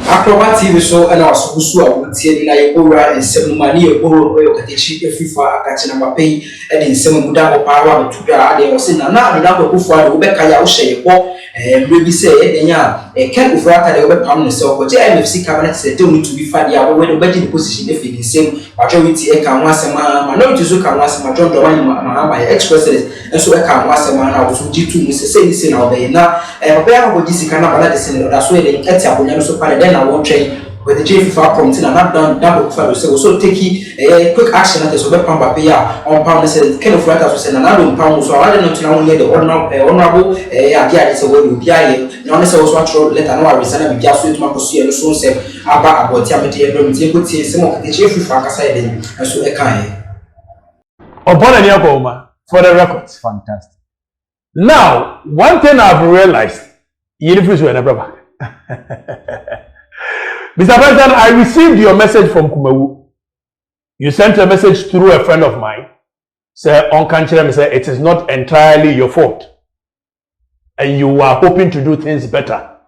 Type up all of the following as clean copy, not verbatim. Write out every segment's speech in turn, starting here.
Acrobat TV so and also Usua would see like Ora and Semani or Okatakyie Afrifa catching up pay and in some Muda power to Gade or Sina now who for Rebecca Yaushe and maybe say a can of Rata the web pound so but MFC cabinet said don't need to be funny when the budget position if the same majority can once a man minority so can once a John my ex-president and so I can once a man I was G2 Mrs. Say out there now and where would this kind of that's where they get up when so then I won't train with the Afrifa committee and not done double for so also take a quick action that is over Pambapia on pound said kind of writers was another pound so I don't know only the honorable idea is a way to be now this was what let another reason be just to pursue and so say about Yamati and good see some of the Afrifa side and so a kind upon any for the records. Fantastic. Now, one thing I've realized, Mr. President, I received your message from Kumawu. You sent a message through a friend of mine. Say, on Kanchirem, say it is not entirely your fault, and you are hoping to do things better.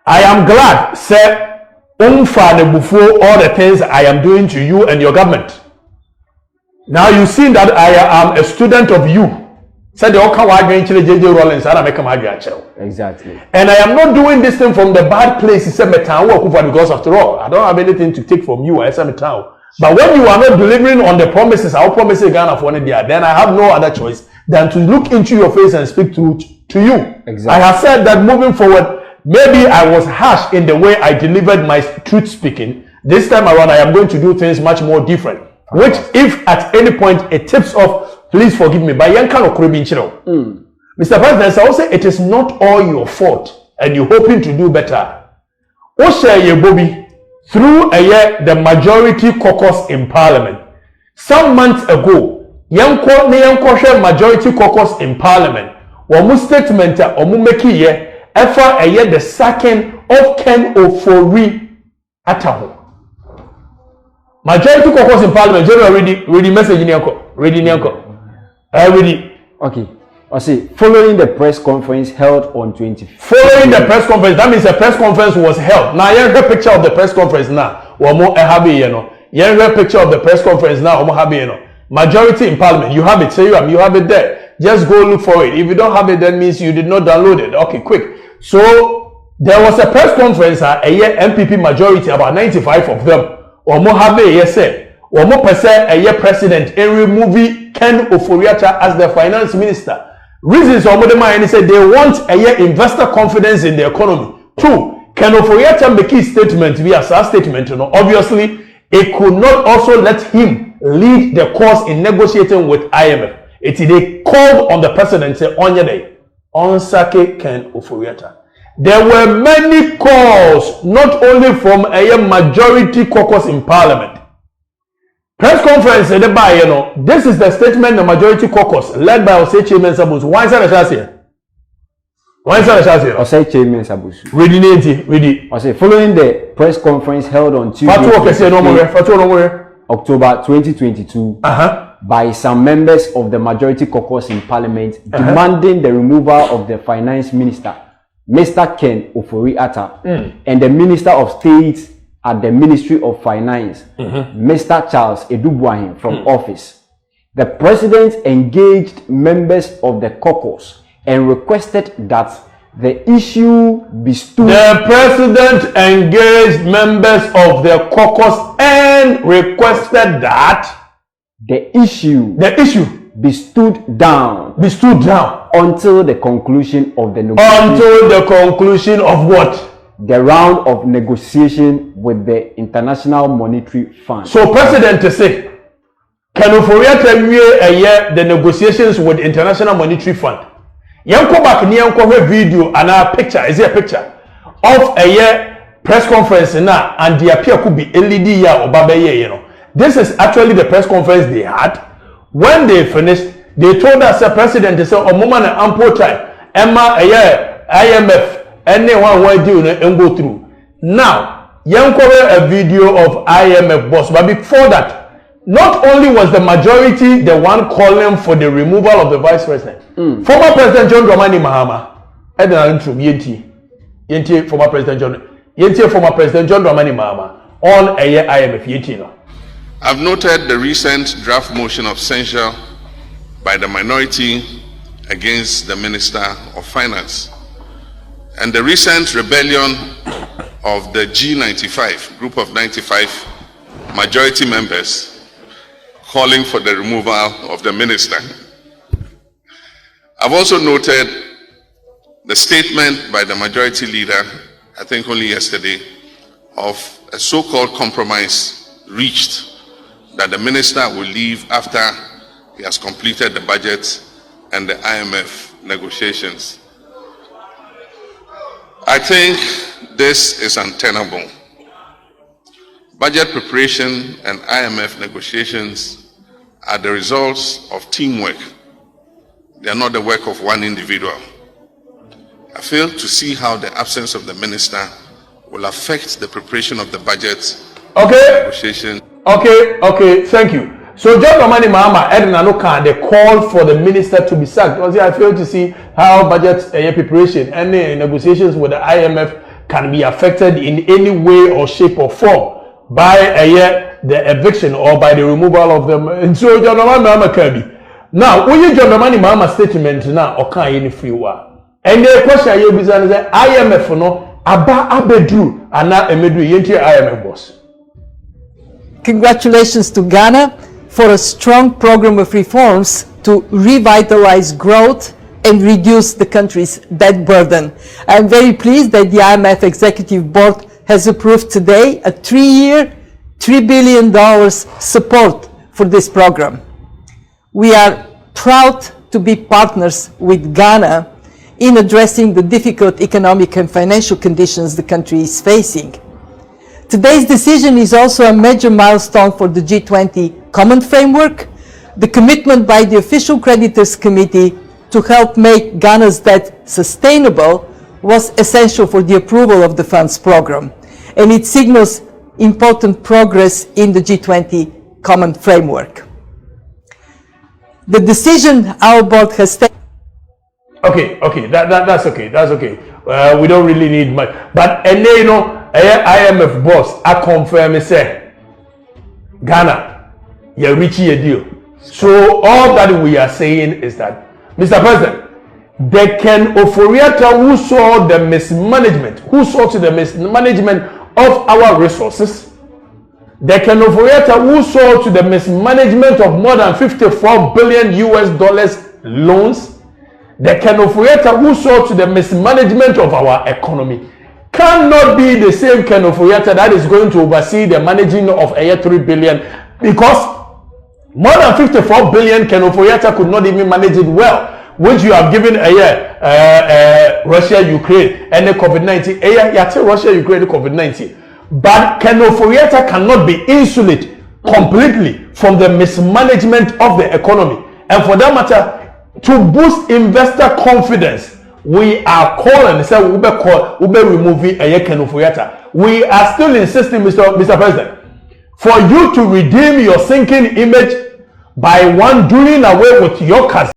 I am glad, say, before all the things I am doing to you and your government. Now you see that I am a student of you. Said the Okawa going to JJ Rollins and I make a Exactly. And I am not doing this thing from the bad place. He said, because after all, I don't have anything to take from you. I said, but when you are not delivering on the promises, our promises Ghana for one day, then I have no other choice than to look into your face and speak to you. Exactly. I have said that moving forward, maybe I was harsh in the way I delivered my truth speaking. This time around, I am going to do things much more different. Which, if at any point it tips off, please forgive me. But Mr. President, I will say it is not all your fault, and you're hoping to do better. Bobby, through a year, the majority caucus in Parliament. Some months ago, majority caucus in Parliament. Wamu statement omu meki ye efa a year the sacking of Ken Ofori Atta. Majority caucus in Parliament. Ready message in your ready. Okay. I see. Following the press conference held on 25th. Following the press conference, that means the press conference was held. Now, you have a picture of the press conference now. Or more happy, you know. You have a picture of the press conference now. Or more happy, you know. Majority in Parliament. You have it. Say you have it there. Just go look for it. If you don't have it, that means you did not download it. Okay, quick. So there was a press conference. A year MPP majority, about 95 of them. Or more happy, yes, say. Or more percent a year president in removing Ken Ofori Atta as the finance minister. Reasons or more said they want a year investor confidence in the economy. Two, Ken Ofori Atta make his statement via sa statement. You know, obviously, it could not also let him lead the course in negotiating with IMF. They called on the president say on your day on Sake Ken Ofori Atta. There were many calls, not only from a year majority caucus in Parliament. Press conference, you know, this is the statement the majority caucus led by Osei Chairman Sabusu. Why is that a chance here? Why is that a chance here? Osei Chairman Sabusu. Ready. Osei, following the press conference held on Tuesday, October 2022, by some members of the majority caucus in Parliament demanding the removal of the finance minister, Mr. Ken Ofori Atta, and the Minister of State at the Ministry of Finance, Mr. Charles Edubuahin from office. The president engaged members of the caucus and requested that the issue be stood. The president engaged members of the caucus and requested that the issue be stood down. Until the conclusion of the negotiation. Until the conclusion of what? The round of negotiation with the International Monetary Fund. So, President to say, can Ofori Atta a year the negotiations with the International Monetary Fund? Yanko back near video and a picture. Is there a picture of a year press conference now and the appear could be LED or Babaye, you know. This is actually the press conference they had. When they finished, they told us the president to say, oh, moment and ample time, Emma a year IMF. Anyone will do and go through. Now, Yanko a video of IMF boss, but before that, not only was the majority the one calling for the removal of the vice president, former President John Dramani Mahama, former President John, Yentie former President John Dramani Mahama on a year IMF Yetino. I've noted the recent draft motion of censure by the minority against the Minister of Finance and the recent rebellion of the G95, group of 95 majority members calling for the removal of the minister. I've also noted the statement by the majority leader, I think only yesterday, of a so-called compromise reached that the minister will leave after he has completed the budget and the IMF negotiations. I think this is untenable. Budget preparation and IMF negotiations are the results of teamwork. They are not the work of one individual. I fail to see how the absence of the minister will affect the preparation of the budget negotiation. Okay, thank you. So John Dramani Mahama Edna Noka, they called for the minister to be sacked. Because I fail to see how budget preparation and negotiations with the IMF can be affected in any way or shape or form by the eviction or by the removal of them. And so John Dramani Mahama Kirby. Now, when you John Dramani Mahama statement now, okay, any free war. And the question you be saying is IMF no aba abedru ana emedu yenti IMF boss. Congratulations to Ghana for a strong program of reforms to revitalize growth and reduce the country's debt burden. I'm very pleased that the IMF Executive Board has approved today a 3-year, $3 billion support for this program. We are proud to be partners with Ghana in addressing the difficult economic and financial conditions the country is facing. Today's decision is also a major milestone for the G20 Common Framework. The commitment by the Official Creditors Committee to help make Ghana's debt sustainable was essential for the approval of the funds program, and it signals important progress in the G20 Common Framework. The decision our board has taken. Okay, that's okay. We don't really need much. But and you know, IMF boss, I confirm say Ghana, you reach a deal. So all that we are saying is that, Mr. President, they can Ofori who saw the mismanagement, of our resources. They can Ofori who saw to the mismanagement of more than $54 billion loans. The Ken Ofori who saw to the mismanagement of our economy cannot be the same Ken Ofori that is going to oversee the managing of a 3 billion, because more than 54 billion Ken Ofori could not even manage it well, which you have given Russia, Ukraine, and the COVID-19. Russia, Ukraine, COVID-19. But Ken Ofori cannot be insulated completely from the mismanagement of the economy. And for that matter, to boost investor confidence, we are calling, say we removing a Ken Ofori. We are still insisting, Mr. President, for you to redeem your sinking image by doing away with your cousin.